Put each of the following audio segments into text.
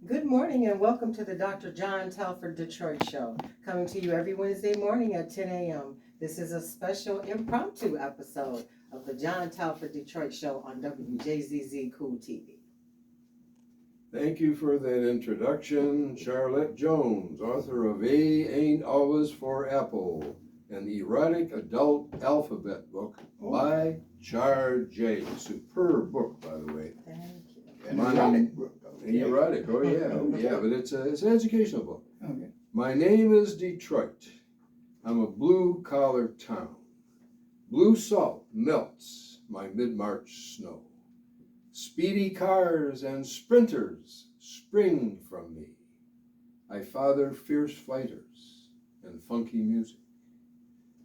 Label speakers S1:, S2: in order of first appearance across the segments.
S1: Good morning and welcome to the Dr. John Telford Detroit Show, coming to you every Wednesday morning at 10 a.m. This is a special impromptu episode of the John Telford Detroit Show on WJZZ Cool TV.
S2: Thank you for that introduction, Charlotte Jones, author of A Ain't Always for Apple, an erotic adult alphabet book by Char J. Superb book, by the way.
S1: Thank you.
S3: An erotic book. Okay.
S2: Erotic, oh yeah, but it's an educational book.
S3: Okay.
S2: My name is Detroit. I'm a blue-collar town. Blue salt melts my mid-March snow. Speedy cars and sprinters spring from me. I father fierce fighters and funky music.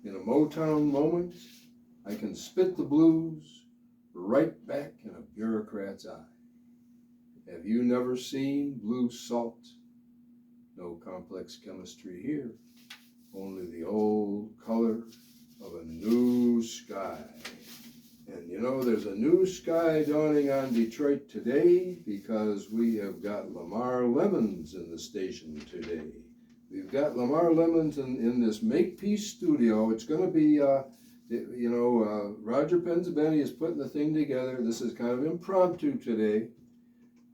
S2: In a Motown moment, I can spit the blues right back in a bureaucrat's eye. Have you never seen blue salt? No complex chemistry here, only the old color of a new sky. And you know, there's a new sky dawning on Detroit today because we have got LaMar Lemmons in the station today. We've got LaMar Lemmons in this Makepeace studio. It's going to be, Roger Penzabeni is putting the thing together. This is kind of impromptu today,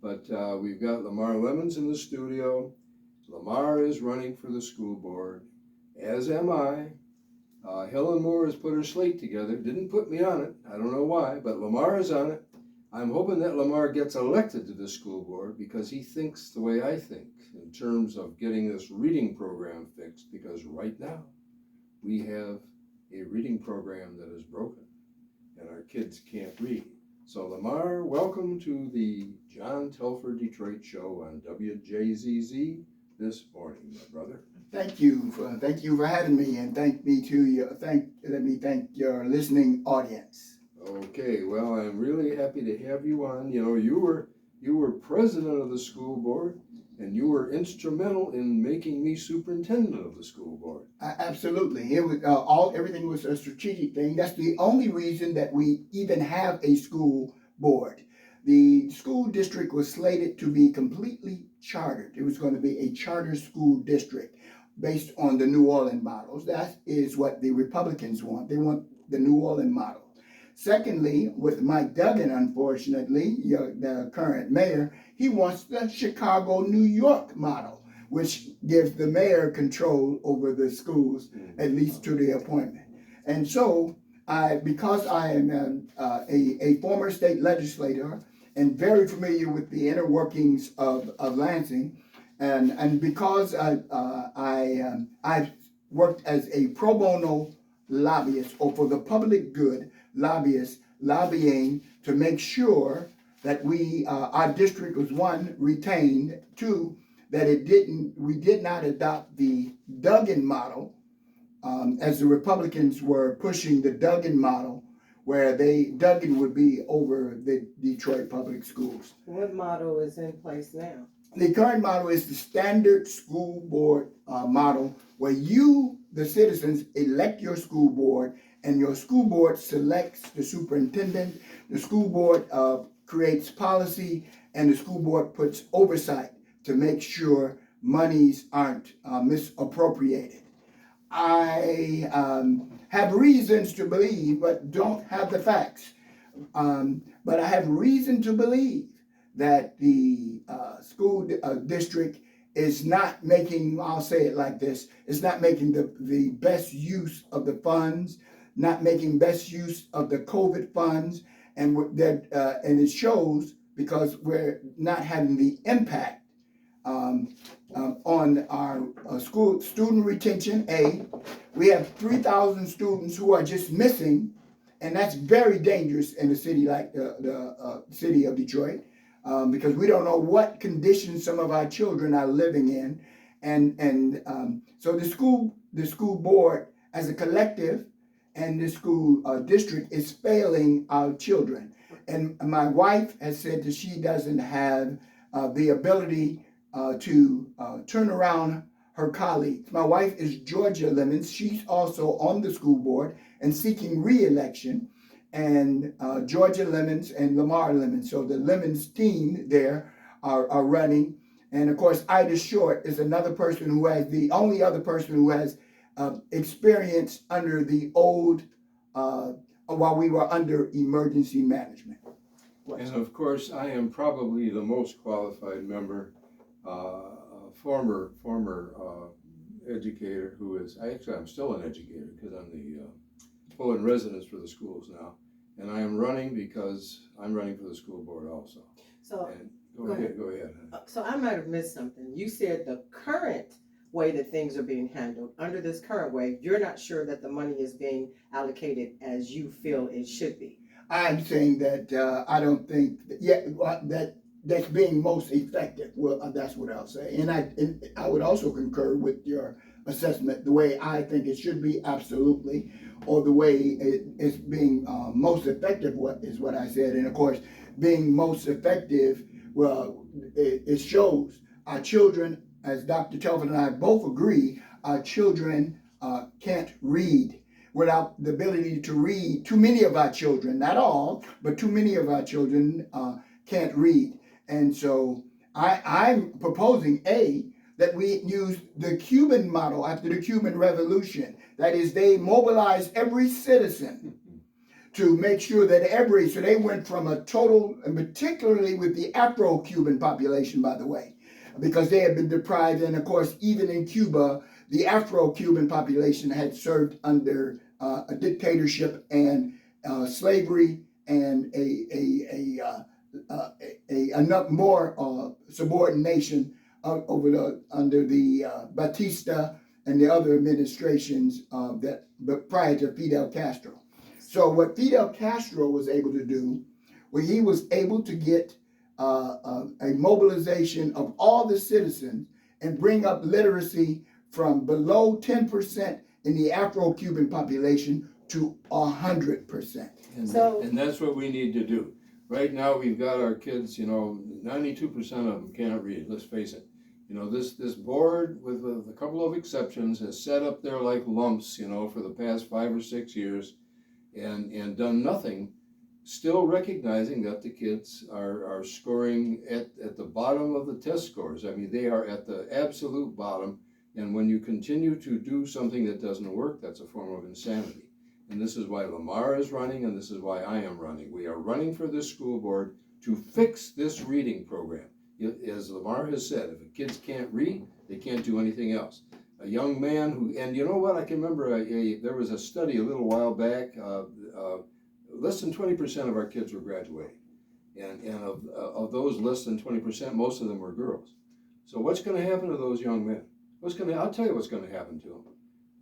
S2: but we've got LaMar Lemmons in the studio. LaMar is running for the school board, as am I. Helen Moore has put her slate together, didn't put me on it, I don't know why, but LaMar is on it. I'm hoping that LaMar gets elected to the school board because he thinks the way I think in terms of getting this reading program fixed, because right now we have a reading program that is broken and our kids can't read. So LaMar, welcome to the John Telford Detroit Show on WJZZ this morning, my brother.
S3: Thank you for having me, and let me thank your listening audience.
S2: Okay, well, I'm really happy to have you on. You know, you were president of the school board, and you were instrumental in making me superintendent of the school board.
S3: Absolutely, it was everything was a strategic thing. That's the only reason that we even have a school board. The school district was slated to be completely chartered. It was going to be a charter school district based on the New Orleans models. That is what the Republicans want. They want the New Orleans model. Secondly, with Mike Duggan, unfortunately, the current mayor, he wants the Chicago, New York model, which gives the mayor control over the schools, at least to the appointment. And so, because I am a former state legislator and very familiar with the inner workings of Lansing, and because I've worked as a pro bono lobbyist, or for the public good lobbyist, lobbying to make sure that our district was, one, retained, two, that we did not adopt the Duggan model, as the Republicans were pushing the Duggan model, where Duggan would be over the Detroit public schools.
S1: What model is in place now?
S3: The current model is the standard school board model, where you, the citizens, elect your school board, and your school board selects the superintendent. The school board creates policy, and the school board puts oversight to make sure monies aren't misappropriated. I have reasons to believe, but don't have the facts. But I have reason to believe that the school district is not making, I'll say it like this, is not making the best use of the funds, not making best use of the COVID funds, and it shows because we're not having the impact on our school student retention. We have 3,000 students who are just missing, and that's very dangerous in a city like the city of Detroit. Because we don't know what conditions some of our children are living in, and so the school board as a collective and the school district is failing our children. And my wife has said that she doesn't have the ability to turn around her colleagues. My wife is Georgia Lemmons. She's also on the school board and seeking re-election. And Georgia Lemmons and LaMar Lemmons. So the Lemmons team there are running. And of course, Ida Short is another person who has the only other person who has experience under the old, while we were under emergency management.
S2: And of course, I am probably the most qualified member, former educator who is, I'm still an educator because I'm the full in residence for the schools now. And I am running because I'm running for the school board also.
S1: So,
S2: And go ahead.
S1: So I might have missed something. You said the current way that things are being handled, under this current way, you're not sure that the money is being allocated as you feel it should be.
S3: I'm saying that I don't think that's being most effective. Well, that's what I'll say. And I would also concur with your assessment. The way I think it should be, absolutely, or the way it's being most effective. What is what I said. And of course, being most effective, well, it shows our children, as Dr. Telford and I both agree, our children can't read. Without the ability to read, too many of our children, not all, but too many of our children can't read. And so I'm proposing, that we use the Cuban model after the Cuban Revolution. That is, they mobilize every citizen to make sure that so they went from a total, and particularly with the Afro-Cuban population, by the way, because they had been deprived. And of course, even in Cuba, the Afro-Cuban population had served under a dictatorship and slavery and enough more subordination under the Batista and the other administrations prior to Fidel Castro. So what Fidel Castro was able to do, where he was able to get a mobilization of all the citizens and bring up literacy from below 10% in the Afro-Cuban population to 100%.
S2: And that's what we need to do. Right now, we've got our kids, 92% of them can't read, let's face it. This board, with a couple of exceptions, has set up there like lumps, for the past 5 or 6 years and done nothing, still recognizing that the kids are scoring at the bottom of the test scores. I mean, they are at the absolute bottom. And when you continue to do something that doesn't work, that's a form of insanity. And this is why LaMar is running, and this is why I am running. We are running for this school board to fix this reading program. As LaMar has said, if the kids can't read, they can't do anything else. A young man and you know what, I can remember there was a study a little while back, less than 20% of our kids were graduating. And of those less than 20%, most of them were girls. So what's going to happen to those young men? I'll tell you what's going to happen to them.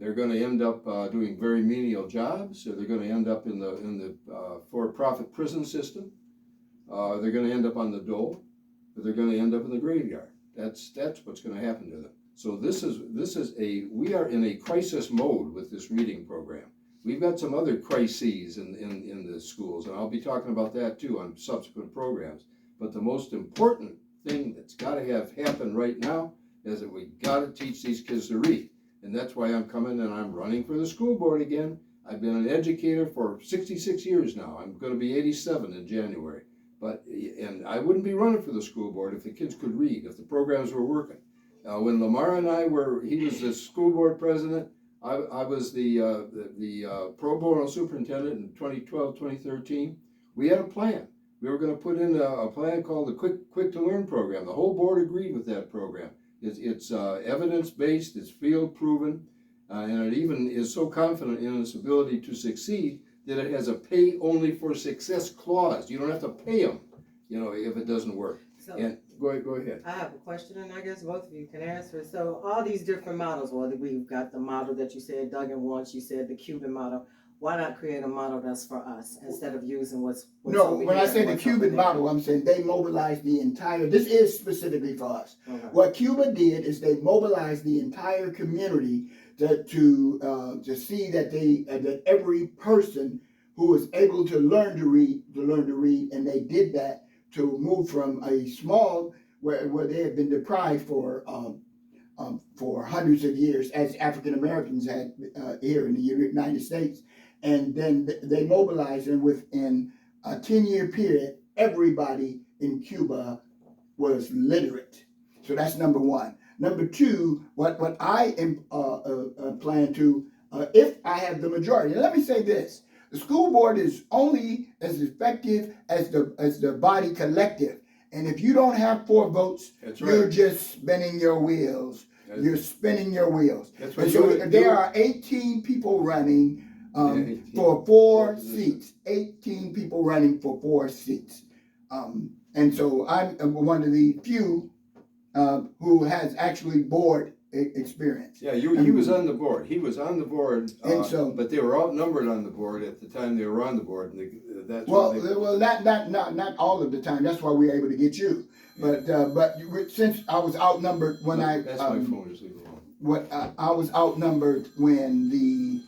S2: They're going to end up doing very menial jobs, or they're going to end up in the for-profit prison system. They're going to end up on the dole, or they're going to end up in the graveyard. That's what's going to happen to them. So we are in a crisis mode with this reading program. We've got some other crises in the schools, and I'll be talking about that too on subsequent programs. But the most important thing that's got to happen right now is that we got to teach these kids to read. And that's why I'm coming and I'm running for the school board again. I've been an educator for 66 years now. I'm going to be 87 in January. And I wouldn't be running for the school board if the kids could read, if the programs were working. When LaMar and I he was the school board president, I was the pro bono superintendent in 2012, 2013. We had a plan. We were going to put in a plan called the Quick to Learn program. The whole board agreed with that program. It's evidence-based, it's field-proven, and it even is so confident in its ability to succeed that it has a pay only for success clause. You don't have to pay them, if it doesn't work.
S1: So,
S2: and go ahead.
S1: I have a question, and I guess both of you can answer. So all these different models, we've got the model that you said, Duggan wants, you said the Cuban model. Why not create a model that's for us instead of using what's
S3: no,
S1: over
S3: when
S1: here
S3: I say the Cuban model, I'm saying they mobilized the entire, this is specifically for us. Okay. What Cuba did is they mobilized the entire community to see that that every person who was able to learn to read, and they did that to move from a small, where they had been deprived for hundreds of years, as African Americans had here in the United States. And then they mobilized, and within a 10-year period, everybody in Cuba was literate. So that's number one. Number two, what I am plan to, if I have the majority. And let me say this: the school board is only as effective as the body collective. And if you don't have 4 votes, you're just spinning your wheels. You're spinning your wheels. And so there are 18 people running for 4 seats. 18 people running for 4 seats. And so I'm one of the few who has actually board experience.
S2: Yeah, he was on the board. He was on the board,
S3: and so,
S2: but they were outnumbered on the board at the time they were on the board. And that's
S3: not all of the time. That's why we were able to get you.
S2: Yeah.
S3: But since I was outnumbered when
S2: that's my phone. Just leave it alone.
S3: I was outnumbered when the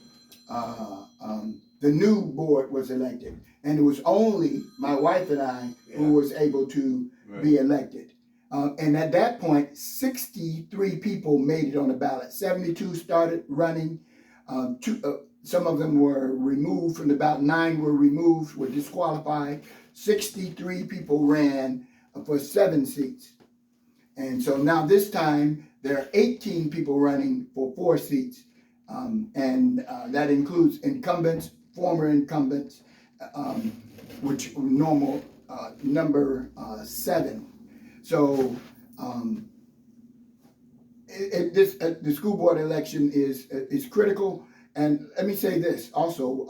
S3: new board was elected, and it was only my wife and I who was able to be elected. And at that point, 63 people made it on the ballot. 72 started running. Some of them were removed from the ballot. 9 were removed, were disqualified. 63 people ran for 7 seats. And so now this time, there are 18 people running for 4 seats. And that includes incumbents, former incumbents, which normal number 7. So the school board election is critical. And let me say this also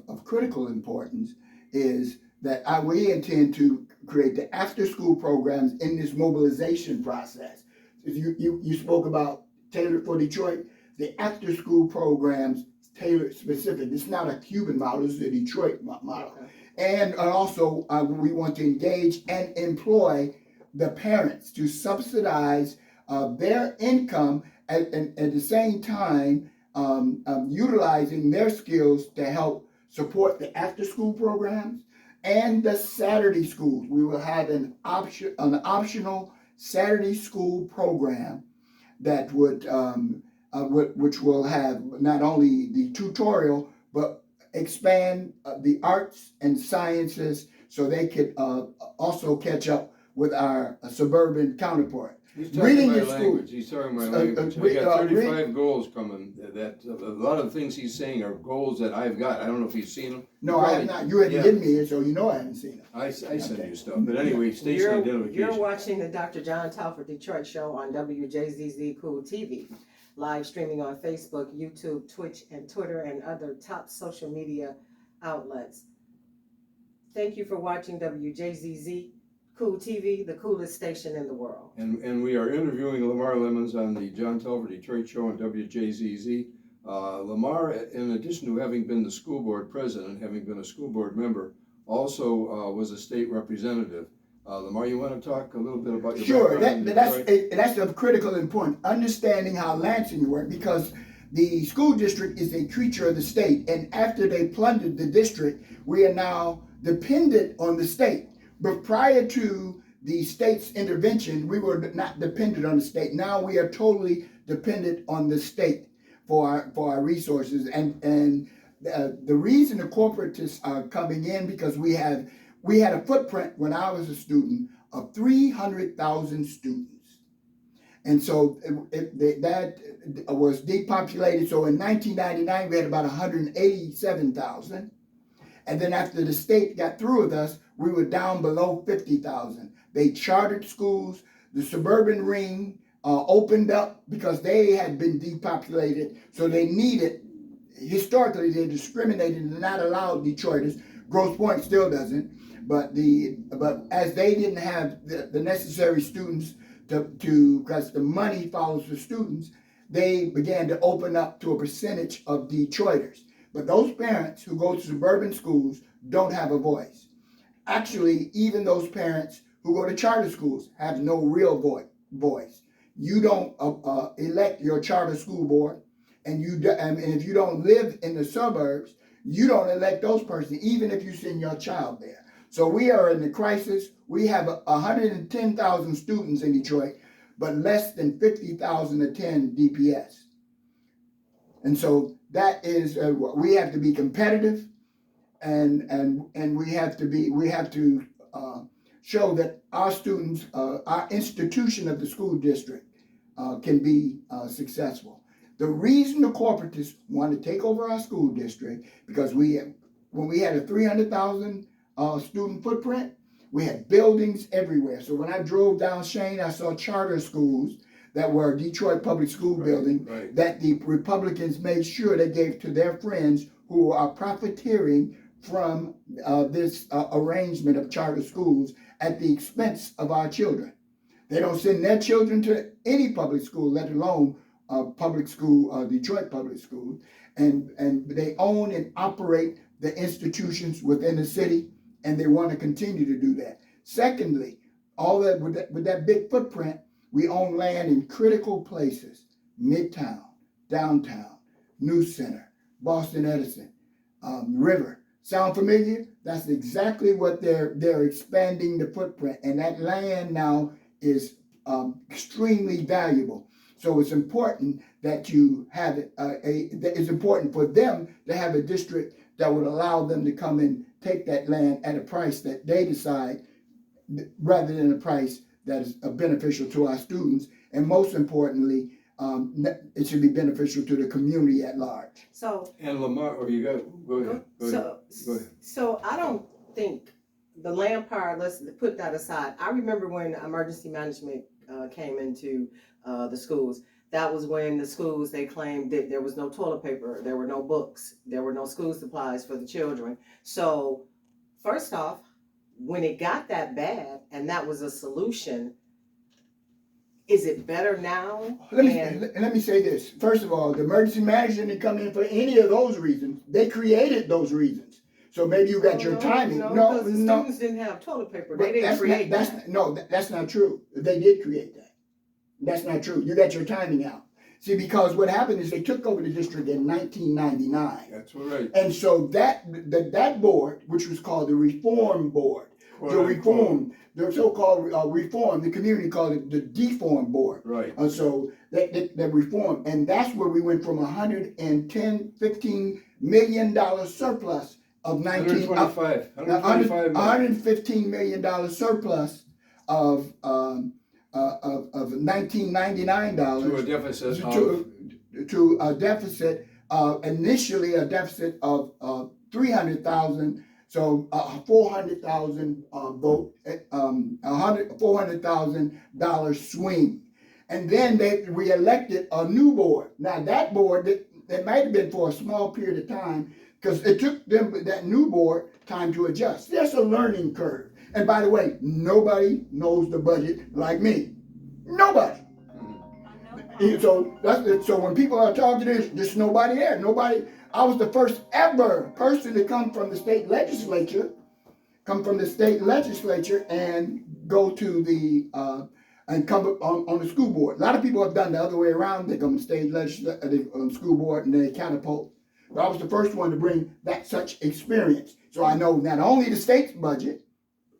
S3: of critical importance is that we intend to create the after-school programs in this mobilization process. You spoke about tailored for Detroit. The after-school programs tailored specific. It's not a Cuban model, it's a Detroit model. Okay. And also we want to engage and employ the parents to subsidize their income at the same time utilizing their skills to help support the after-school programs and the Saturday schools. We will have an optional Saturday school program that which will have not only the tutorial but expand the arts and sciences so they could also catch up with our suburban counterpart.
S2: He's talking my language. He's talking my language. We got 35 goals coming. That a lot of the things he's saying are goals that I've got. I don't know if you've seen them.
S3: No, I have not. You hadn't given me it, so you know I haven't seen them.
S2: I send you stuff. But anyway, station identification.
S1: You're watching the Dr. John Telford Detroit Show on WJZZ Cool TV. Live streaming on Facebook, YouTube, Twitch, and Twitter, and other top social media outlets. Thank you for watching WJZZ Cool TV, the coolest station in the world.
S2: And we are interviewing LaMar Lemmons on the John Telford Detroit Show on WJZZ. LaMar, in addition to having been the school board president, having been a school board member, also was a state representative. LaMar, you want to talk a little bit about your background?
S3: Sure, that's of critical importance. Understanding how Lansing worked, because the school district is a creature of the state, and after they plundered the district, we are now dependent on the state. But prior to the state's intervention, we were not dependent on the state. Now we are totally dependent on the state for our resources. And the reason the corporatists are coming in, because we had a footprint when I was a student of 300,000 students. And so that was depopulated. So in 1999, we had about 187,000. And then after the state got through with us, we were down below 50,000. They chartered schools. The suburban ring opened up because they had been depopulated. So they needed, historically, they discriminated and not allowed Detroiters. Grosse Pointe still doesn't. But as they didn't have the necessary students because the money follows the students, they began to open up to a percentage of Detroiters. But those parents who go to suburban schools don't have a voice. Actually, even those parents who go to charter schools have no real voice. You don't elect your charter school board, and if you don't live in the suburbs, you don't elect those persons, even if you send your child there. So we are in the crisis. We have 110,000 students in Detroit, but less than 50,000 attend DPS. And so that is we have to be competitive, and we have to show that our students, our institution of the school district can be successful. The reason the corporatists want to take over our school district, because when we had a 300,000 student footprint, we had buildings everywhere. So when I drove down Shane, I saw charter schools that were Detroit public school building that the Republicans made sure they gave to their friends who are profiteering from this arrangement of charter schools at the expense of our children. They don't send their children to any public school, let alone public school, Detroit public school, and they own and operate the institutions within the city, and they want to continue to do that. Secondly, all that with that big footprint, we own land in critical places: Midtown, downtown, New Center, Boston Edison, River. Sound familiar? That's exactly what they're expanding the footprint, and that land now is extremely valuable. So it's important that you have it's important for them to have a district that would allow them to come and take that land at a price that they decide, rather than a price that is beneficial to our students, and most importantly, it should be beneficial to the community at large.
S1: So,
S2: and LaMar, or you got, go ahead. Go ahead.
S1: So I don't think the land power, let's put that aside. I remember when emergency management came into the schools. That was when the schools, they claimed that there was no toilet paper, there were no books, there were no school supplies for the children. So first off, when it got that bad and that was a solution, is it better now?
S3: Let me say this. First of all, the emergency management didn't come in for any of those reasons. They created those reasons. So maybe you got your timing.
S1: No, because the students didn't have toilet paper. They didn't create that.
S3: That's not true. They did create that. That's not true. You got your timing out. See, because what happened is they took over the district in 1999.
S2: That's right.
S3: And so that board, which was called the Reform Board, the so-called reform, the community called it the Deform Board.
S2: Right.
S3: So that reform, and that's where we went from $115 million surplus of $115 million surplus of $1999
S2: to a deficit
S3: to a deficit initially a deficit of 300,000. So $400,000 $400,000 swing, and then they reelected a new board. Now that board, that might have been for a small period of time, because it took them, that new board, time to adjust. There's a learning curve. And by the way, nobody knows the budget like me. Nobody. So when people are talking, there's nobody there. Nobody. I was the first ever person to come from the state legislature, and go to the and come on the school board. A lot of people have done the other way around. They come to state legislature, school board, and they catapult. But I was the first one to bring that such experience. So I know not only the state's budget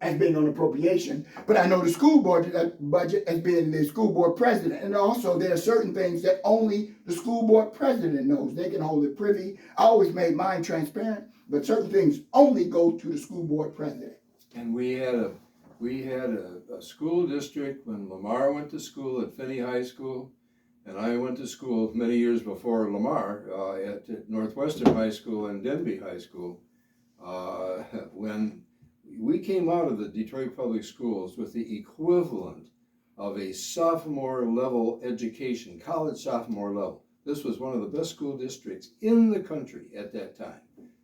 S3: as being on appropriation, but I know the school board budget as being the school board president. And also there are certain things that only the school board president knows. They can hold it privy. I always made mine transparent, but certain things only go to the school board president.
S2: And we had a school district when LaMar went to school at Finney High School, and I went to school many years before LaMar at Northwestern High School and Denby High School. When we came out of the Detroit Public Schools with the equivalent of a sophomore level education, college sophomore level. This was one of the best school districts in the country at that time.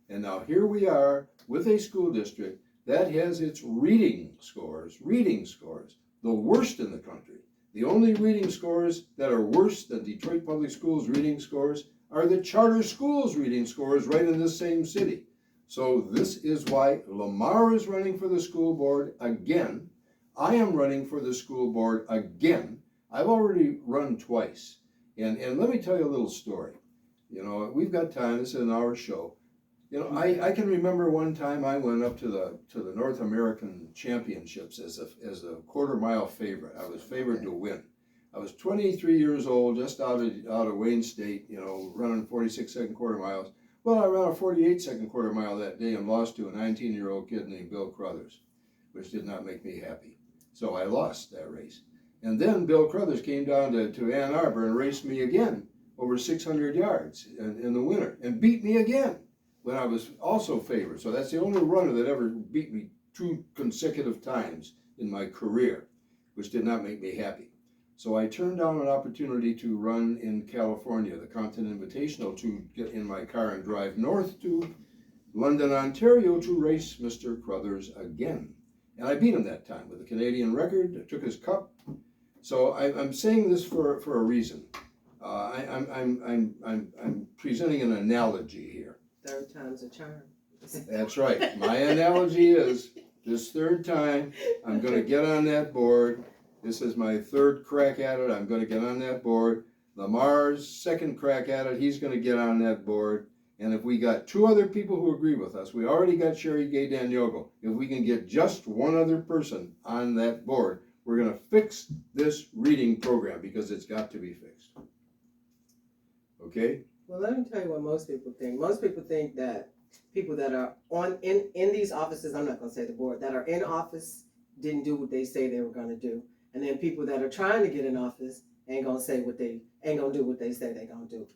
S2: And now here we are with a school district that has its reading scores, the worst in the country. The only reading scores that are worse than Detroit Public Schools reading scores are the charter schools reading scores right in this same city. So this is why LaMar is running for the school board again. I am running for the school board again. I've already run twice. And let me tell you a little story. You know, we've got time, this is an hour show. You know, I can remember one time I went up to the North American Championships as a quarter-mile favorite. I was favored to win. I was 23 years old, just out of Wayne State, you know, running 46-second quarter miles. Well, I ran a 48-second quarter mile that day and lost to a 19-year-old kid named Bill Crothers. which did not make me happy. So I lost that race. And then Bill Crothers came down to Ann Arbor and raced me again over 600 yards in the winter and beat me again when I was also favored. So that's the only runner that ever beat me 2 consecutive times in my career, which did not make me happy. So I turned down an opportunity to run in California, the Continental Invitational, to get in my car and drive north to London, Ontario to race Mr. Crothers again. And I beat him that time with a Canadian record. I took his cup. So I'm saying this for a reason. I'm presenting an analogy here.
S1: Third time's a charm.
S2: That's right. My analogy is this third time I'm going to get on that board. This is my third crack at it. I'm going to get on that board. LaMar's second crack at it. He's going to get on that board. And if we got 2 other people who agree with us, we already got Sherry Gay Danyogo. If we can get just 1 other person on that board, we're going to fix this reading program because it's got to be fixed. Okay?
S1: Well, let me tell you what most people think. Most people think that people that are in these offices, I'm not going to say the board, that are in office didn't do what they say they were going to do. And then people that are trying to get in office ain't going to do what they say they're going to do.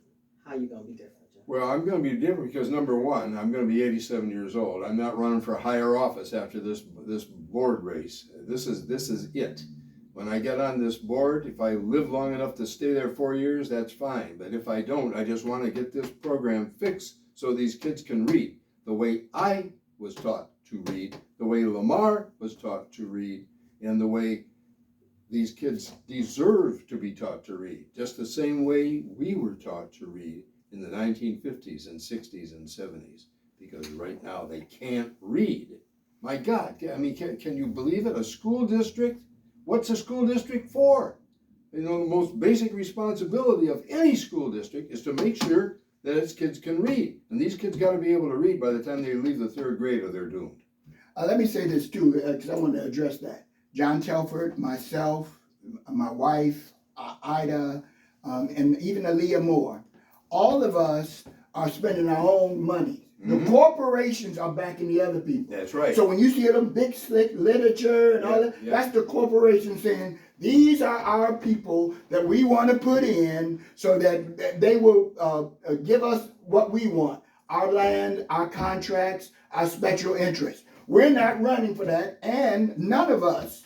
S1: How you going to be different?
S2: Well, I'm going to be different because number one, I'm going to be 87 years old. I'm not running for higher office after this board race. This is it. When I get on this board, if I live long enough to stay there 4 years, that's fine. But if I don't, I just want to get this program fixed so these kids can read the way I was taught to read, the way LaMar was taught to read, and the way these kids deserve to be taught to read, just the same way we were taught to read in the 1950s and 60s and 70s, because right now they can't read. My God, I mean, can you believe it? A school district? What's a school district for? You know, the most basic responsibility of any school district is to make sure that its kids can read. And these kids got to be able to read by the time they leave the 3rd grade or they're doomed.
S3: Let me say this too, because I want to address that. John Telford, myself, my wife, Ida, and even Aaliyah Moore, all of us are spending our own money. The corporations are backing the other people.
S2: That's right.
S3: So when you see them big slick literature and all that, that's the corporation saying, these are our people that we want to put in so that they will give us what we want. Our land, our contracts, our special interests. We're not running for that, and none of us,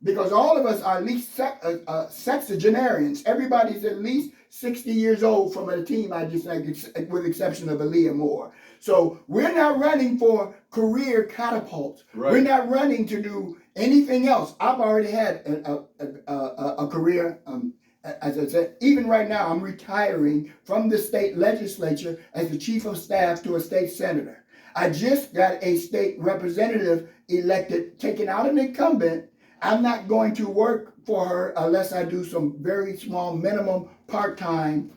S3: because all of us are at least sexagenarians. Everybody's at least 60 years old from a team, I just think, with the exception of Aaliyah Moore. So we're not running for career catapults. Right. We're not running to do anything else. I've already had a career. As I said, even right now, I'm retiring from the state legislature as the chief of staff to a state senator. I just got a state representative elected, taking out an incumbent. I'm not going to work for her unless I do some very small minimum part-time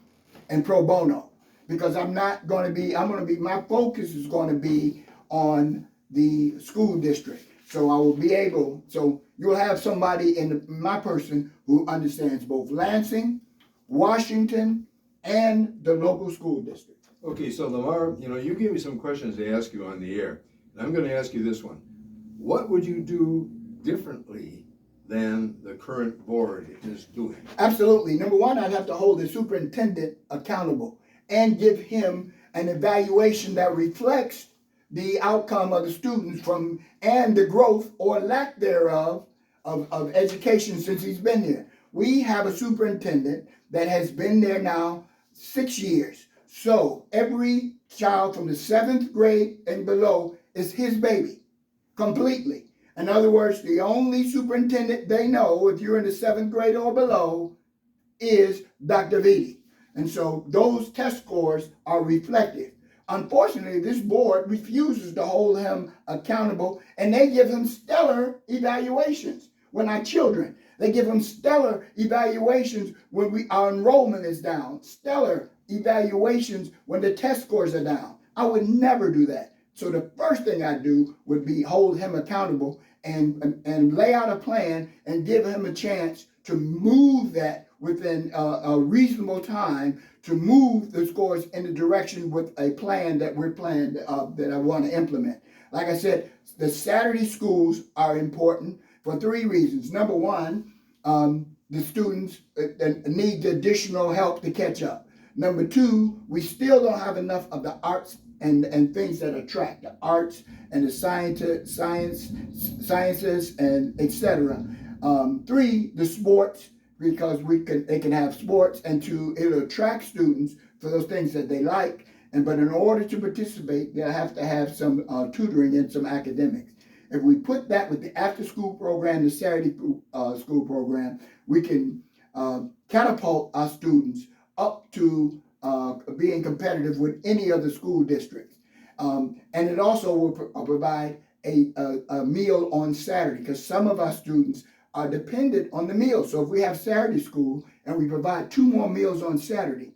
S3: and pro bono, because my focus is going to be on the school district. So I will be able, so you'll have somebody in my person who understands both Lansing, Washington, and the local school district.
S2: Okay, so LaMar, you gave me some questions to ask you on the air. And I'm going to ask you this one. What would you do differently than the current board is doing? Absolutely.
S3: Number one, I'd have to hold the superintendent accountable and give him an evaluation that reflects the outcome of the students and the growth or lack thereof of education since he's been here. We have a superintendent that has been there now 6 years. So every child from the 7th grade and below is his baby, completely. In other words, the only superintendent they know, if you're in the 7th grade or below, is Dr. Vitti. And so those test scores are reflective. Unfortunately, this board refuses to hold him accountable, and they give him stellar evaluations when our children. They give him stellar evaluations when our enrollment is down, stellar evaluations when the test scores are down. I would never do that. So the first thing I do would be hold him accountable and lay out a plan and give him a chance to move that within a reasonable time, to move the scores in the direction with a plan that that I want to implement. Like I said, the Saturday schools are important for three reasons. Number one, the students need additional help to catch up. Number two, we still don't have enough of the arts and things that attract the arts and the sciences and etc. Three, the sports, because they can have sports, and two, it'll attract students for those things that they like. But in order to participate, they'll have to have some tutoring and some academics. If we put that with the after-school program, the Saturday school program, we can catapult our students up to being competitive with any other school districts. And it also will provide a meal on Saturday, because some of our students are dependent on the meal. So if we have Saturday school and we provide 2 more meals on Saturday,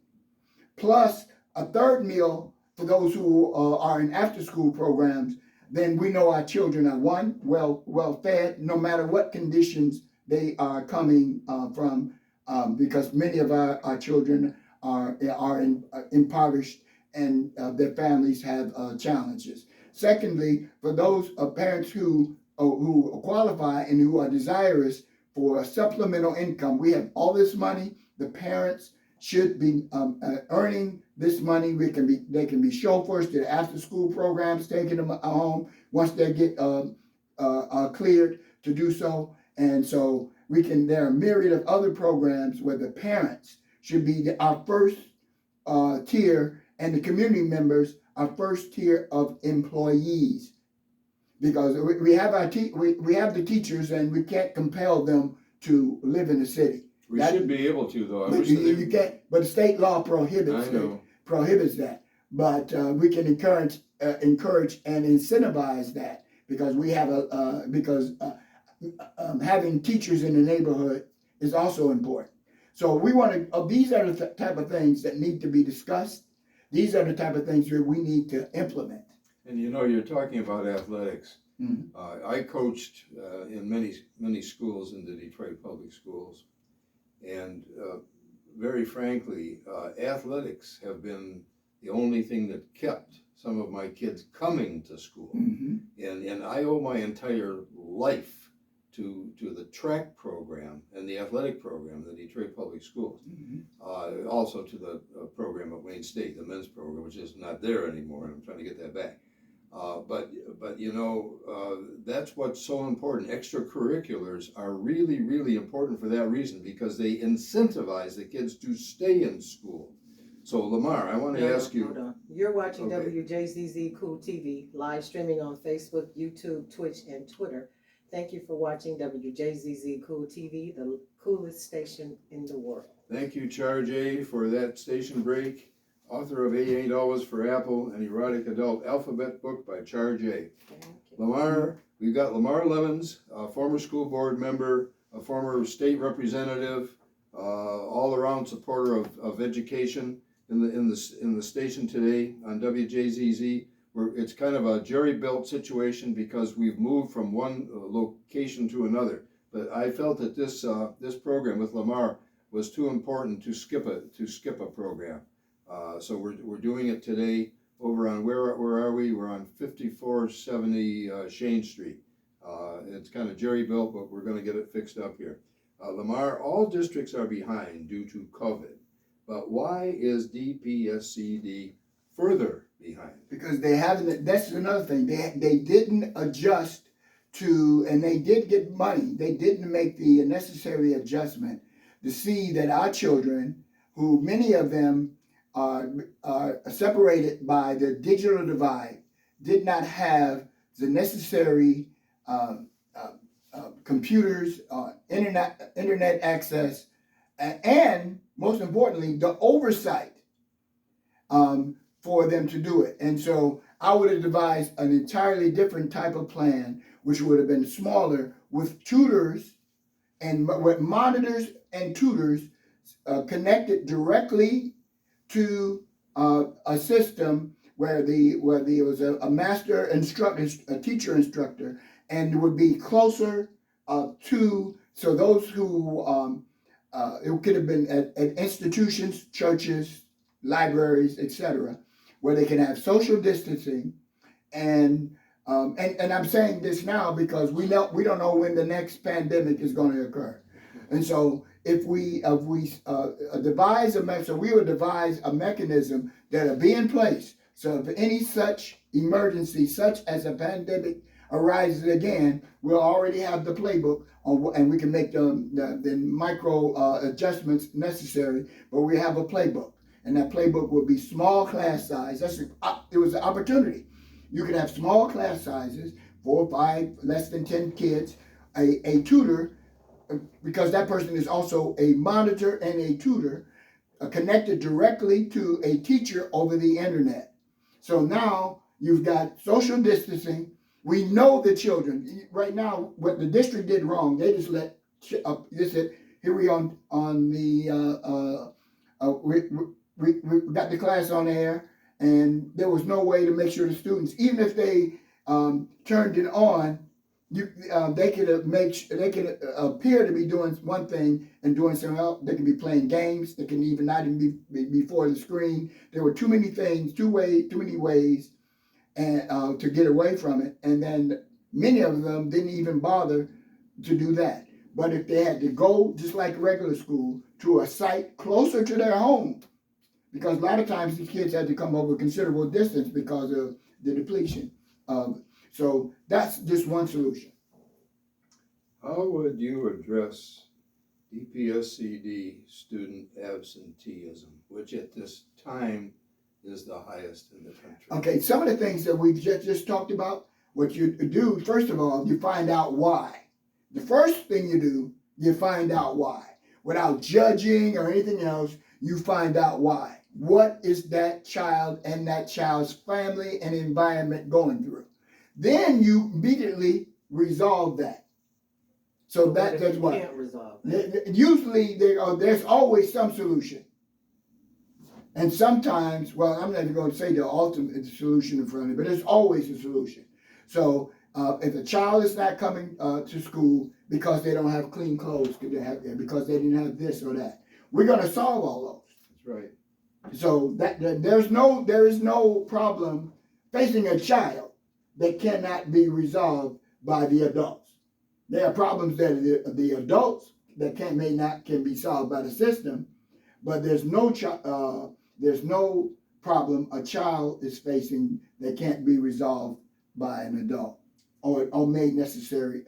S3: plus a third meal for those who are in after-school programs, then we know our children are well fed, no matter what conditions they are coming from, because many of our children are impoverished and their families have challenges. Secondly, for those parents who qualify and who are desirous for supplemental income, we have all this money. The parents should be earning this money. They can be chauffeurs to the after-school programs, taking them home once they get cleared to do so. And so there are a myriad of other programs where the parents should be our first tier, and the community members our first tier of employees, because we have the teachers, and we can't compel them to live in the city.
S2: We should be able to, though.
S3: You can't, but the state law prohibits that. But we can encourage and incentivize that, because we have having teachers in the neighborhood is also important. So we want to. These are the type of things that need to be discussed. These are the type of things that we need to implement.
S2: And you're talking about athletics.
S3: Mm-hmm.
S2: I coached in many schools in the Detroit public schools. And very frankly, athletics have been the only thing that kept some of my kids coming to school.
S3: Mm-hmm.
S2: And I owe my entire life to the track program and the athletic program, the Detroit Public Schools.
S3: Mm-hmm.
S2: Also to the program at Wayne State, the men's program, which is not there anymore, and I'm trying to get that back. But that's what's so important. Extracurriculars are really, really important for that reason, because they incentivize the kids to stay in school. So LaMar, I want to ask you.
S1: Hold on. You're watching
S2: Okay.
S1: WJZZ Cool TV, live streaming on Facebook, YouTube, Twitch, and Twitter. Thank you for watching WJZZ Cool TV, the coolest station in the world.
S2: Thank you, Charge A, for that station break. Author of A Ain't Always for Apple, an erotic adult alphabet book by Charge A. LaMar, we've got LaMar Lemmons, a former school board member, a former state representative, all-around supporter of education in the station today on WJZZ. It's kind of a jerry-built situation, because we've moved from one location to another. But I felt that this program with LaMar was too important to skip a program. So we're doing it today over on where are we? We're on 5470 Shane Street. It's kind of jerry-built, but we're going to get it fixed up here. LaMar, all districts are behind due to COVID, but why is DPSCD further behind?
S3: Because they haven't. That's another thing. They didn't adjust to, and they did get money. They didn't make the necessary adjustment to see that our children, who many of them are separated by the digital divide, did not have the necessary computers, internet access, and most importantly, the oversight for them to do it. And so I would have devised an entirely different type of plan, which would have been smaller, with tutors and with monitors and tutors connected directly to a system where there was a master instructor, a teacher instructor, and it would be closer to, so those who, it could have been at institutions, churches, libraries, etc., where they can have social distancing and And I'm saying this now because we don't know when the next pandemic is going to occur, and so if we devise we will devise a mechanism that'll be in place. So if any such emergency, such as a pandemic, arises again, we'll already have the playbook and we can make the micro adjustments necessary. But we have a playbook, and that playbook will be small class size. It was an opportunity. You can have small class sizes, 4 or 5, less than 10 kids, a tutor, because that person is also a monitor and a tutor, connected directly to a teacher over the internet. So now you've got social distancing. We know the children. Right now, what the district did wrong, they just they said, here we on the, we got the class on air, and there was no way to make sure the students, even if they turned it on, they could appear to be doing one thing and doing something else. They could be playing games. They can even not even be before the screen. There were too many things, too many ways, and to get away from it. And then many of them didn't even bother to do that. But if they had to go, just like regular school, to a site closer to their home, because a lot of times these kids had to come over a considerable distance because of the depletion. So that's just one solution.
S2: How would you address DPSCD student absenteeism, which at this time is the highest in the country?
S3: Okay, some of the things that we just talked about, what you do, first of all, you find out why. The first thing you do, you find out why. Without judging or anything else, you find out why. What is that child and that child's family and environment going through? Then you immediately resolve that. So that's what
S1: you can't resolve that.
S3: Usually there's always some solution. And sometimes, well, I'm not even going to say the ultimate solution in front of it, but there's always a solution. So if a child is not coming to school because they don't have clean clothes, because they didn't have this or that, we're going to solve all those.
S2: That's right.
S3: So there is no problem facing a child that cannot be resolved by the adults. There are problems that the adults that can be solved by the system, but there's no problem a child is facing that can't be resolved by an adult or made the necessary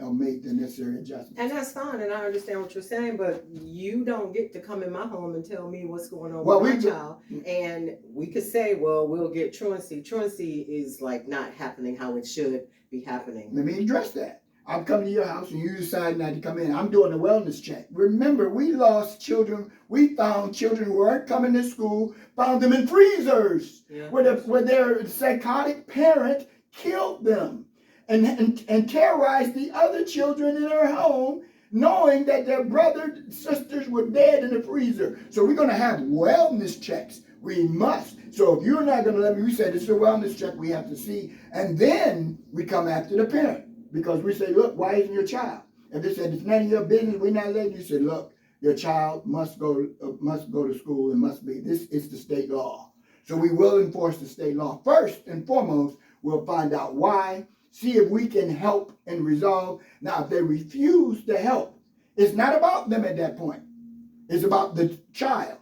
S3: adjustments.
S1: And that's fine, and I understand what you're saying, but you don't get to come in my home and tell me what's going on with my child. And we could say, well, we'll get truancy. Truancy is like not happening how it should be happening.
S3: Let me address that. I'm coming to your house and you decide not to come in. I'm doing a wellness check. Remember, we lost children. We found children who weren't coming to school, found them in freezers, where their psychotic parent killed them and terrorized the other children in their home, knowing that their brothers and sisters were dead in the freezer. So we're going to have wellness checks. We must. So if you're not going to let me, we say this is a wellness check, we have to see. And then we come after the parent. Because we say, look, why isn't your child? And they said, it's none of your business, we're not letting you. Said, look, your child must go to school and must be. This is the state law. So we will enforce the state law. First and foremost, we'll find out why, see if we can help and resolve. Now, if they refuse to help, it's not about them at that point. It's about the child.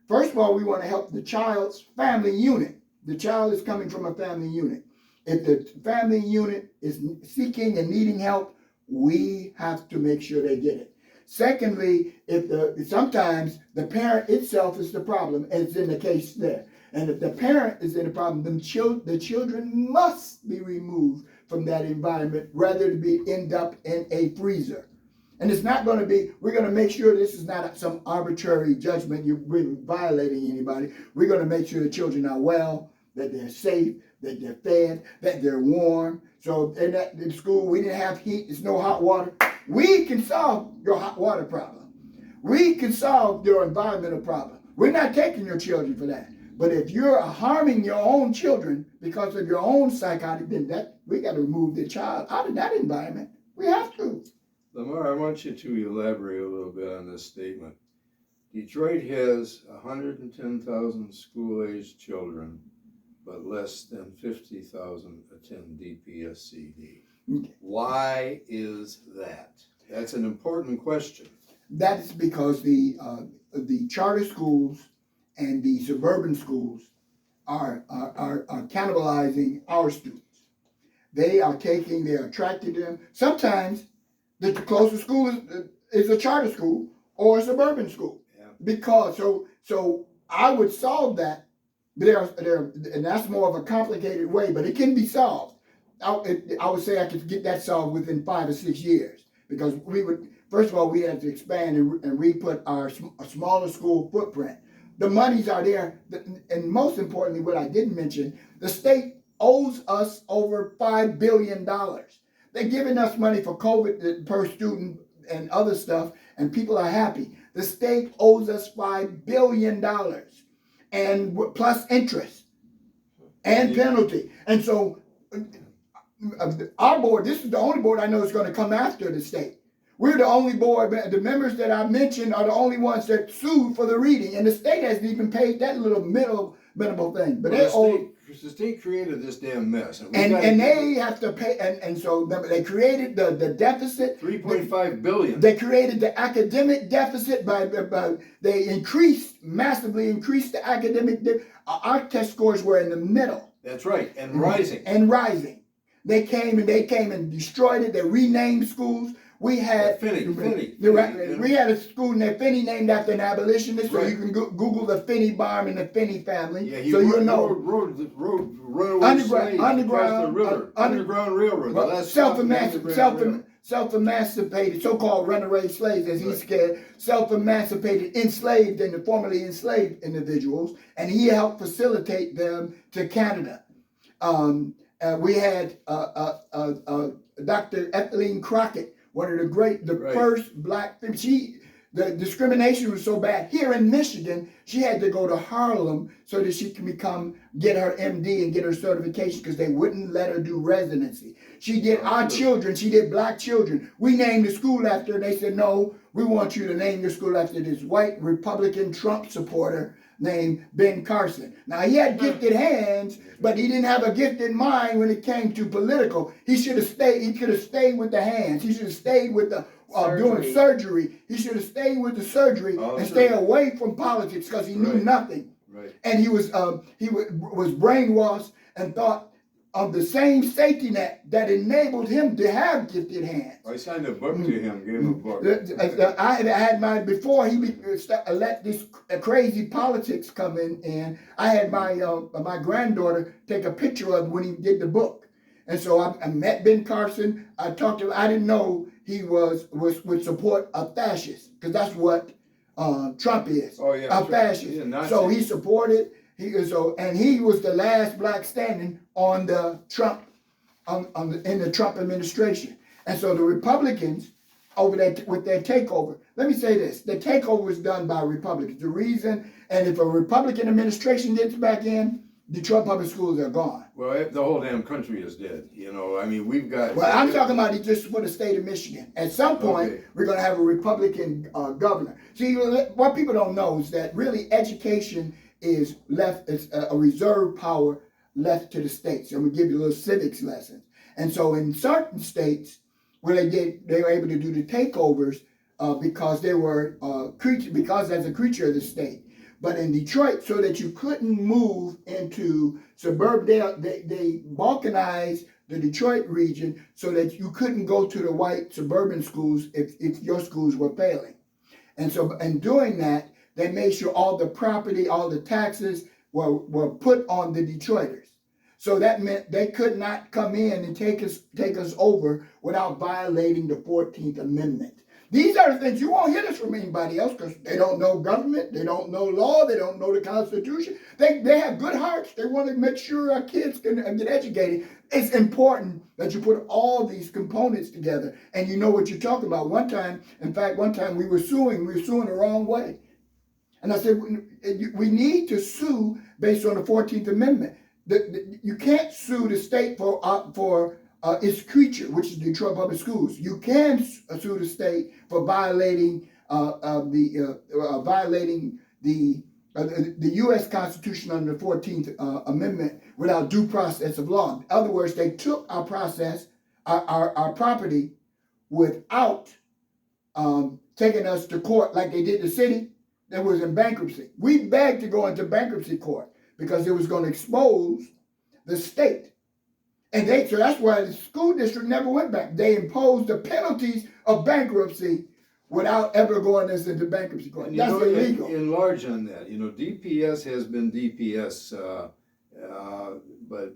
S3: First of all, we want to help the child's family unit. The child is coming from a family unit. If the family unit is seeking and needing help, we have to make sure they get it. Secondly, sometimes the parent itself is the problem, as in the case there. And if the parent is in the problem, the children must be removed from that environment rather than end up in a freezer. And it's not going to be, we're going to make sure this is not some arbitrary judgment, you're really violating anybody. We're going to make sure the children are well, that they're safe, that they're fed, that they're warm. So in school, we didn't have heat, there's no hot water. We can solve your hot water problem. We can solve your environmental problem. We're not taking your children for that. But if you're harming your own children because of your own psychotic, then we got to remove the child out of that environment. We have to.
S2: LaMar, I want you to elaborate a little bit on this statement. Detroit has 110,000 school-aged children but less than 50,000 attend DPSCD.
S3: Okay.
S2: Why is that? That's an important question.
S3: That's because the charter schools and the suburban schools are cannibalizing our students. They are attracting them. Sometimes the closest school is a charter school or a suburban school.
S2: Yeah.
S3: Because so I would solve that. And that's more of a complicated way, but it can be solved. I would say I could get that solved within 5 or 6 years, because first of all, we had to expand and re-put our smaller school footprint. The monies are there, and most importantly, what I didn't mention, the state owes us over $5 billion. They're giving us money for COVID per student and other stuff, and people are happy. The state owes us $5 billion, and plus interest and penalty. And so our board, this is the only board I know is going to come after the state. We're the only board, the members that I mentioned are the only ones that sued for the reading, and the state hasn't even paid that little minimal thing. But
S2: the state created this damn mess,
S3: and they have to pay. And so they created the deficit,
S2: $3.5 billion.
S3: They created the academic deficit by they massively increased the academic. Our test scores were in the middle.
S2: That's right, and rising.
S3: And rising. They came and destroyed it. They renamed schools. We had
S2: Finney.
S3: We had a school named Finney named after an abolitionist. So you can Google the Finney Barn and the Finney family.
S2: Yeah, he
S3: so you'll know.
S2: Rode
S3: Underground
S2: railroad.
S3: Self-emancipated, so-called runaway slaves, as he's scared, self-emancipated, enslaved and formerly enslaved individuals, and he helped facilitate them to Canada. We had Dr. Ethelene Crockett, one of the first black. The discrimination was so bad here in Michigan. She had to go to Harlem so that she can get her MD and get her certification, because they wouldn't let her do residency. She did she did black children. We named the school after her, and they said, no, we want you to name your school after this white Republican Trump supporter named Ben Carson. Now, he had gifted hands, but he didn't have a gifted mind when it came to political. He could have stayed with the hands. He should have stayed with the doing surgery. He should have stayed with the surgery and stay away from politics, because he knew nothing.
S2: Right.
S3: And he was brainwashed and thought of the same safety net that enabled him to have gifted hands.
S2: I signed a book to him, gave him a book.
S3: I had mine before he let this crazy politics come in. I had my granddaughter take a picture of when he did the book. And so I met Ben Carson. I talked to him. I didn't know he would support a fascist, because that's what Trump is.
S2: Oh yeah,
S3: a fascist.
S2: Yeah,
S3: so he supported. He was the last black standing on the Trump in the Trump administration. And so the Republicans over there with their takeover. Let me say this: the takeover was done by Republicans. The reason, and if a Republican administration gets back in, Detroit public schools are gone.
S2: Well, the whole damn country is dead. I mean, we've got.
S3: Well, I'm talking about it just for the state of Michigan. At some point, we're going to have a Republican governor. See, what people don't know is that really education is left as a reserve power left to the states. I'm going to give you a little civics lesson. And so in certain states where they were able to do the takeovers because they were because as a creature of the state. But in Detroit, so that you couldn't move into suburban, they balkanized the Detroit region so that you couldn't go to the white suburban schools if your schools were failing. And so in doing that, they made sure all the property, all the taxes were put on the Detroiters. So that meant they could not come in and take us over without violating the 14th Amendment. These are the things you won't hear this from anybody else, because they don't know government, they don't know law, they don't know the Constitution. They have good hearts. They want to make sure our kids can get educated. It's important that you put all these components together and you know what you're talking about. One time we were suing the wrong way. And I said, we need to sue based on the 14th Amendment. You can't sue the state for its creature, which is Detroit Public Schools. You can sue the state for violating the the U.S. Constitution under the 14th Amendment without due process of law. In other words, they took our process, our property, without taking us to court like they did the city that was in bankruptcy. We begged to go into bankruptcy court because it was going to expose the state. And so that's why the school district never went back. They imposed the penalties of bankruptcy without ever going into bankruptcy court.
S2: And
S3: That's illegal.
S2: Enlarge on that. DPS has been DPS, but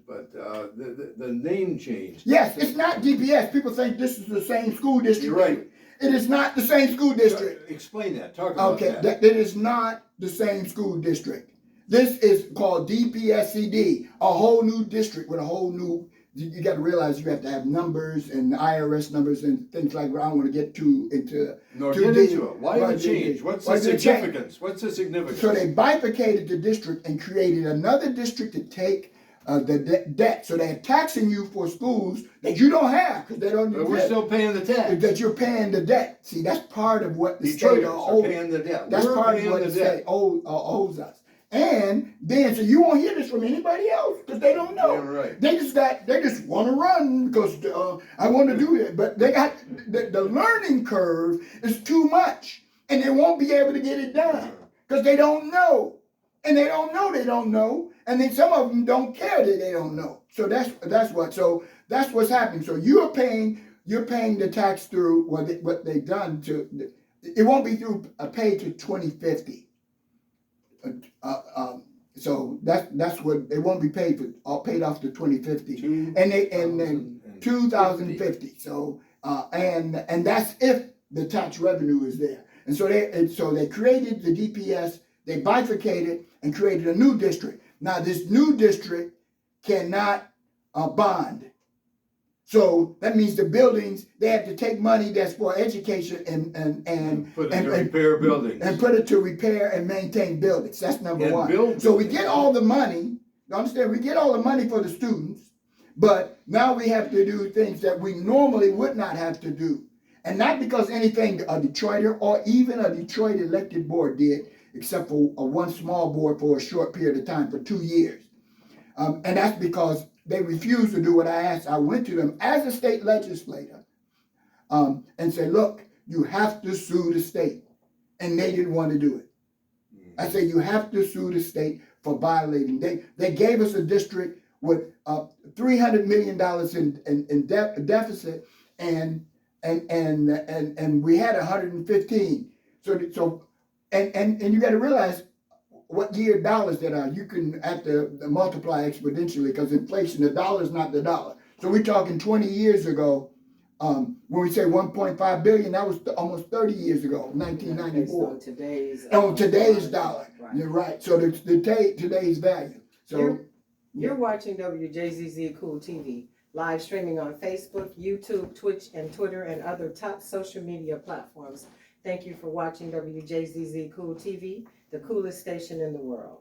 S2: the name change.
S3: Yes, it's not DPS. People think this is the same school district.
S2: You're right.
S3: It is not the same school district.
S2: Explain that. Talk about that.
S3: That is not the same school district. This is called DPSCD, a whole new district with a whole new. You got to realize you have to have numbers and IRS numbers and things like that. I don't want to get into
S2: it. Why did it change? What's the significance? What's the significance?
S3: So they bifurcated the district and created another district to take the debt. So they're taxing you for schools that you don't have because they don't.
S2: But we're still paying the tax.
S3: That you're paying the debt. See, that's part of what the
S2: Detroiters
S3: state
S2: are paying the debt.
S3: That's part of what the state owes us. And then, so you won't hear this from anybody else because they don't know.
S2: Yeah, right.
S3: They just want to run because I want to do it. But they got the learning curve is too much, and they won't be able to get it done because they don't know, and they don't know, and then some of them don't care that they don't know. So that's what's happening. So you're paying the tax through what they've done to. It won't be through paid to 2050. So that's what it won't be paid off to 2050, and 2050. So and that's if the tax revenue is there. And so they created the DPS. They bifurcated and created a new district. Now this new district cannot bond. So that means the buildings, they have to take money that's for education and
S2: put it to repair buildings.
S3: And put it to repair and maintain buildings. That's number one.
S2: Build
S3: so we get all the money, you understand, we get all the money for the students, but now we have to do things that we normally would not have to do. And not because anything a Detroiter or even a Detroit elected board did, except for one small board for a short period of time, for 2 years. And that's because they refused to do what I asked. I went to them as a state legislator and said, look, you have to sue the state. And they didn't want to do it. I said, you have to sue the state for violating. They gave us a district with $300 million in deficit, and we had 115. And you got to realize what year dollars that are. You can have to multiply exponentially because inflation, the dollar is not the dollar. So we're talking 20 years ago. When we say 1.5 billion, that was almost 30 years ago, 1994. On today's dollar. Right. You're right. So today's value. So
S1: you're watching WJZZ Cool TV, live streaming on Facebook, YouTube, Twitch, and Twitter, and other top social media platforms. Thank you for watching WJZZ Cool TV, the coolest station in the world.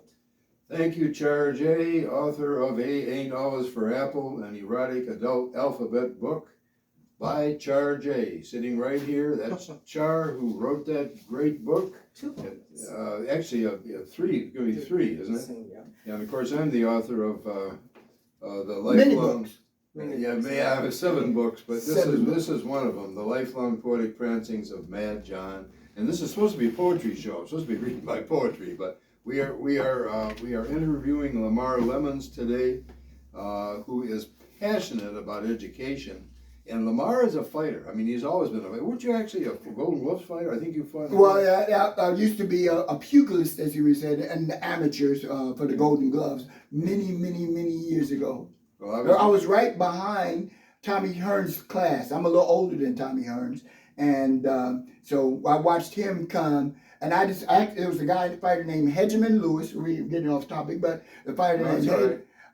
S2: Thank you, Char J., author of A Ain't Always for Apple, an erotic adult alphabet book by Char J. Sitting right here, that's Char, who wrote that great book. Actually, three, it's going to be three, isn't it? Yeah, and of course, I'm the author of the lifelong.
S3: Many books.
S2: Yeah, I have 7 books, but this is one of them, The Lifelong Poetic Prancings of Mad John. And this is supposed to be a poetry show. I'm supposed to be reading my poetry, but we are interviewing LaMar Lemmons today, who is passionate about education. And LaMar is a fighter. I mean, he's always been a fighter. Weren't you actually a Golden Gloves fighter? I think you fought.
S3: Well, I used to be a pugilist, as you would say, and the amateurs for the Golden Gloves many years ago. Well, I was right behind Tommy Hearns' class. I'm a little older than Tommy Hearns. And so I watched him come, and there was a fighter named Hegeman Lewis. We're getting off topic, but the fighter named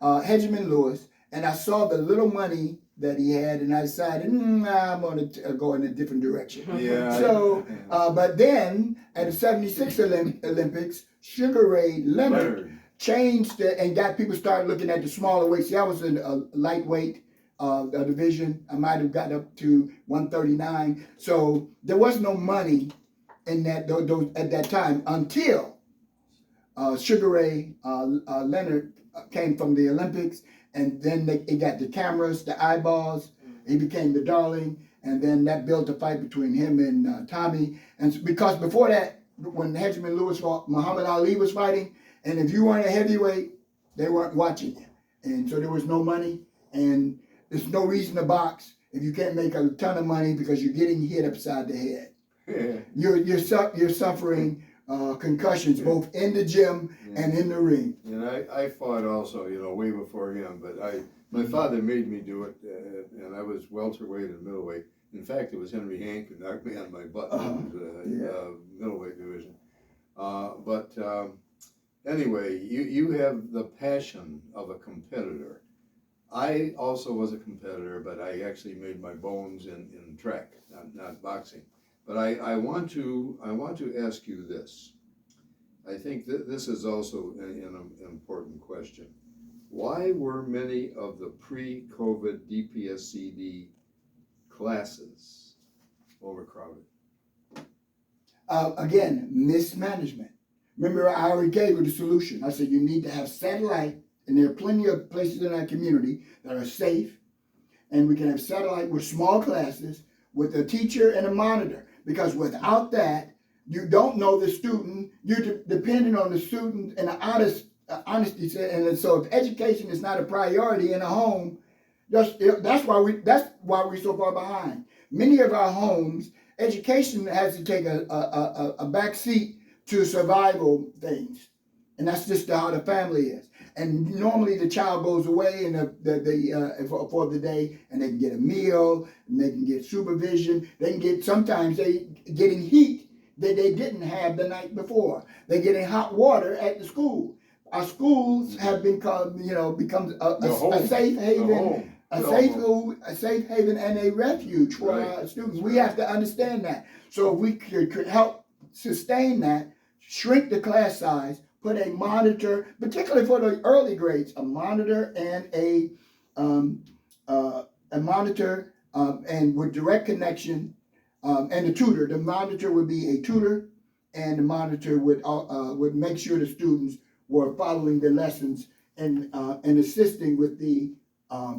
S3: Hegeman Lewis, and I saw the little money that he had, and I decided, I'm going to go in a different direction.
S2: Yeah.
S3: So, but then at the '76 Olympics, Sugar Ray Leonard changed and got people started looking at the smaller weights. See, I was in a lightweight division. I might have got up to 139. So there was no money in that at that time until Sugar Ray Leonard came from the Olympics, and then he got the cameras, the eyeballs. He became the darling, and then that built a fight between him and Tommy. And because before that, when Hedgeman Lewis fought, Muhammad Ali was fighting, and if you weren't a heavyweight, they weren't watching you, and so there was no money, and there's no reason to box if you can't make a ton of money because you're getting hit upside the head. You're suffering concussions both in the gym and in the ring.
S2: And I fought also, way before him, but my father made me do it, and I was welterweight and middleweight. In fact, it was Henry Hank who knocked me on my butt in the middleweight division. But anyway, you have the passion of a competitor. I also was a competitor, but I actually made my bones in track, not boxing. But I want to ask you this. I think that this is also an important question. Why were many of the pre-COVID DPSCD classes overcrowded?
S3: Again, mismanagement. Remember, I already gave you the solution. I said you need to have satellite, and there are plenty of places in our community that are safe, and we can have satellite with small classes with a teacher and a monitor, because without that, you don't know the student, you're dependent on the student and the honesty. And so if education is not a priority in a home, that's why we're so far behind. Many of our homes, education has to take a back seat to survival things. And that's just how the family is. And normally the child goes away and for the day, and they can get a meal, and they can get supervision. They can get, sometimes they getting heat that they didn't have the night before. They're getting hot water at the school. Our schools have become a safe haven, a safe haven and a refuge for our students. We have to understand that. So if we could help sustain that, shrink the class size, put a monitor, particularly for the early grades, a monitor and and with direct connection, and a tutor. The monitor would be a tutor, and the monitor would make sure the students were following the lessons and assisting with the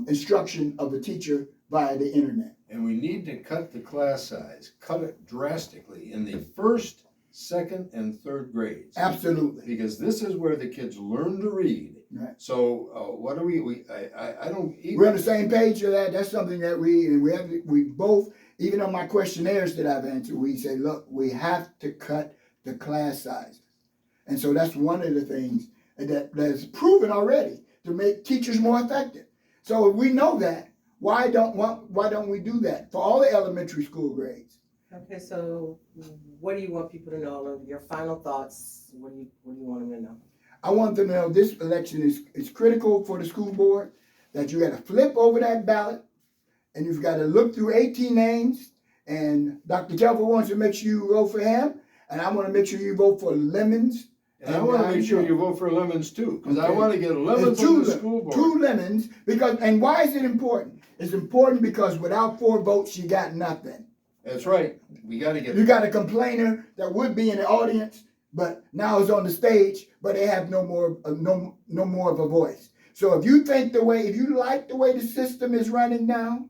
S3: instruction of the teacher via the internet.
S2: And we need to cut the class size, cut it drastically in the first, second, and third grades.
S3: Absolutely.
S2: Because this is where the kids learn to read.
S3: Right.
S2: So what are I don't even...
S3: We're on the same page for that. That's something that we both, even on my questionnaires that I've answered, we say, look, we have to cut the class sizes. And so that's one of the things that's proven already to make teachers more effective. So if we know that, why don't we do that for all the elementary school grades?
S1: Okay, so what do you want people to know? Your final thoughts. What do you want them to know?
S3: I want them to know this election is critical for the school board, that you got to flip over that ballot, and you've got to look through 18 names, and Dr. Telford wants to make sure you vote for him, and I want to make sure you vote for Lemmons.
S2: And I want to make sure you vote for Lemmons too, because I want to get Lemmons on the school board.
S3: 2 Lemmons, and why is it important? It's important because without 4 votes, you got nothing.
S2: That's right. We got to get...
S3: You got a complainer that would be in the audience, but now is on the stage, but they have no more of a voice. So if you like the way the system is running now,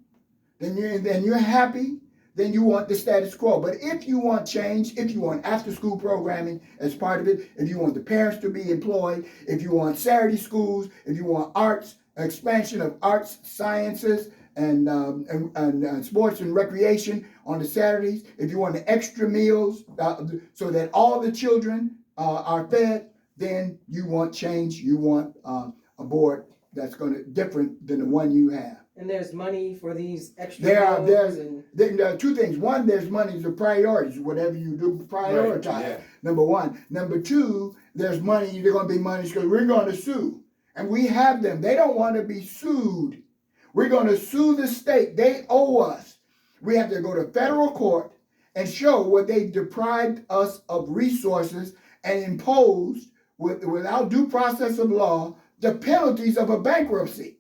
S3: then you're happy. Then you want the status quo. But if you want change, if you want after-school programming as part of it, if you want the parents to be employed, if you want Saturday schools, if you want arts, expansion of arts, sciences, and sports and recreation on the Saturdays, if you want the extra meals so that all the children are fed, then you want change. You want a board that's different than the one you have.
S1: And there's money for these extra.
S3: There are 2 things. One, there's money to priorities. Whatever you do, prioritize. Right, yeah. Number 1. Number 2, there's money. There's going to be money because we're going to sue, and we have them. They don't want to be sued. We're going to sue the state. They owe us. We have to go to federal court and show what they deprived us of resources and imposed without due process of law the penalties of a bankruptcy.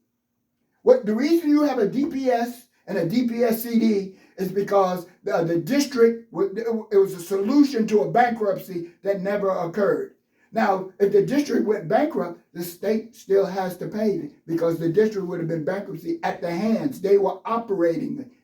S3: The reason you have a DPS and a DPSCD is because the district, it was a solution to a bankruptcy that never occurred. Now, if the district went bankrupt, the state still has to pay because the district would have been bankruptcy at the hands. They were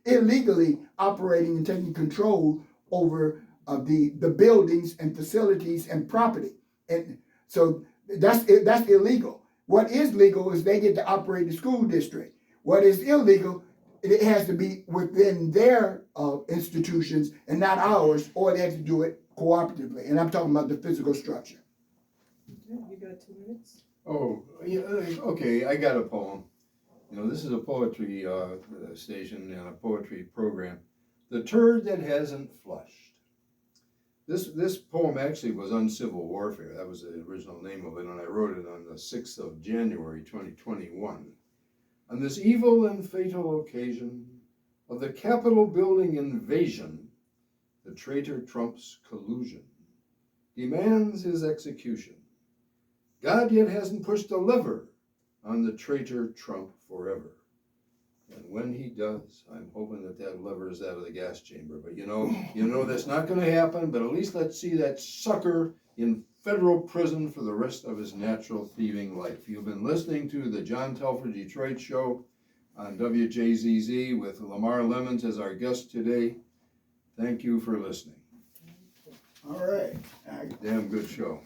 S3: illegally operating and taking control over the buildings and facilities and property. And so that's illegal. What is legal is they get to operate the school district. What is illegal, it has to be within their institutions and not ours, or they have to do it cooperatively. And I'm talking about the physical structure.
S1: You got 2 minutes?
S2: Oh, yeah, okay, I got a poem. You know, this is a poetry station and a poetry program. The Turd That Hasn't Flushed. This poem actually was Uncivil Warfare. That was the original name of it, and I wrote it on the 6th of January, 2021. On this evil and fatal occasion of the Capitol building invasion, the traitor Trump's collusion demands his execution. God yet hasn't pushed a lever on the traitor Trump forever. And when he does, I'm hoping that lever is out of the gas chamber. But you know that's not going to happen, but at least let's see that sucker in federal prison for the rest of his natural thieving life. You've been listening to the John Telford Detroit Show on WJZZ with LaMar Lemmons as our guest today. Thank you for listening.
S3: All right.
S2: Damn good show.